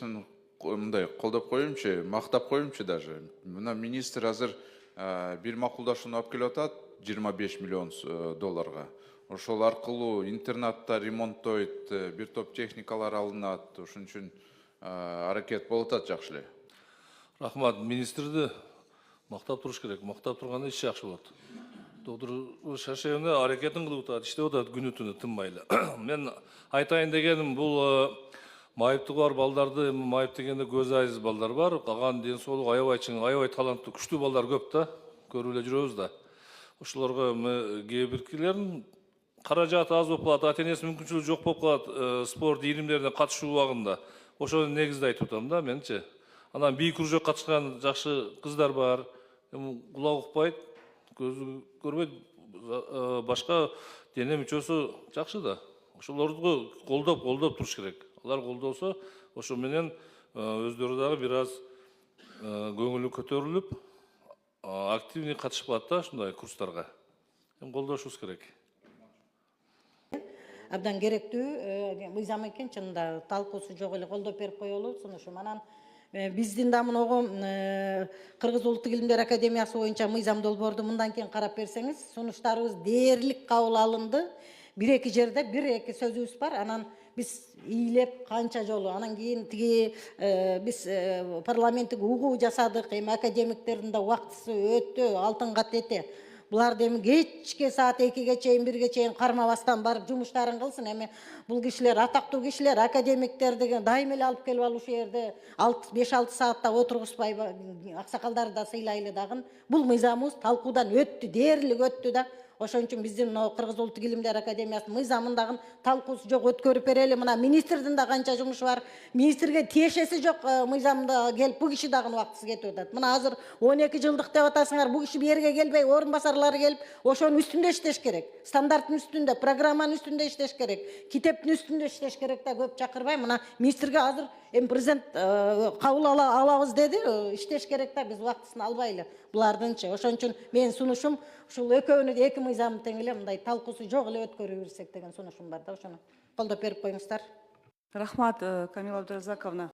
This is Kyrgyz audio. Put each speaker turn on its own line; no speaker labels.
Мындай колдоп коеюмчу, мактап коеюмчу даже. Мына министр азыр бир макулдашууну алып келип атат 25 миллион долларга. Ошол аркылуу интернатта ремонттойт, бир топ техникалар алынат. Ошон үчүн аракет болуп атат жакшы эле.
Рахмат, министрди мактап туруш керек. Мактап турганда иш жакшы болот. Доктор Шашевна аракетин кылып атат, иштеп атат күнү түнү тынбай эле. Мен айтайын дегеним бул майыптыгы бар балдарды, майып дегенде көз айыз балдар бар. Калган ден соолук аябай чың, аябай таланттуу, күчтүү балдар көп да. Көрүп эле жүрөбүз да. Ошолорго кээ биркилердин каражаты аз болуп калат, ата-энеси мүмкүнчүлүгү жок болуп калат, спорт ийримдерине катышуу убагында. Ошону негизде айтып атам да менчи. Анан бий кружок катышкан жакшы кыздар бар. Кулак укпайт, көзү көрбөйт, башка дене мүчөсү жакшы да. Ошолорду колдоп туруш керек. Алар колдолсо, ошо менен өздөрү дагы бир аз көңүлү көтөрүлүп, активный катышып калат да ушундай курстарга. Колдошубуз керек.
Абдан керектүү мыйзам экен, чынында талкуусу жок эле колдоп берип коелу сунушум. Анан биздин да мунугу Кыргыз Улуттук Илимдер Академиясы боюнча мыйзам долбоорду мындан кийин карап берсеңиз, сунуштарыбыз дээрлик кабыл алынды. Бир-эки жерде бир-эки сөзүбүз бар. Анан биз ийлеп канча жолу, анан кийин тиги биз парламенттик угуу жасадык. Эми академиктердин да убактысы өтө алтынга тете. Булар эми кечке саат 2-ге чейин, 1-ге чейин кармабастан барып жумуштарын кылсын. Эми бул кишилер, атактуу кишилер, академиктер деген дайым эле алып келип алып ушул жерде 5-6 саатта отургузбай аксакалдарды да сыйлайлы дагы. Бул мыйзамыбыз талкуудан өттү, дээрлик өттү да. Ошон үчүн биздин Кыргыз Улуттук Илимдер Академиясынын мыйзамын дагы талкуусу жок өткөрүп берели. Мына министрдин да канча жумушу бар. Министрге тиешеси жок мыйзамда келип, бу киши дагы убактысы кетип атат. Мына азыр 12 жылдык деп атасыңар, бу киши бу жерге келбей, орун басарлары келип, ошонун үстүндө иштеш керек. Стандарттын үстүндө, программанын үстүндө иштеш керек. Китептин үстүндө иштеш керек да, көп чакырбай. Мына министрге азыр президент кабыл алабыз деди, иштеш керек да, биз убактысын албайлы булардынчы. Ошон үчүн менин сунушум ушул экөөнү эки мыйзам тең эле мындай талкуусу жок эле өткөрүп берсек деген сунушум бар да, ошону колдоп берип коюңуздар.
Рахмат, Камила Абдуразаковна.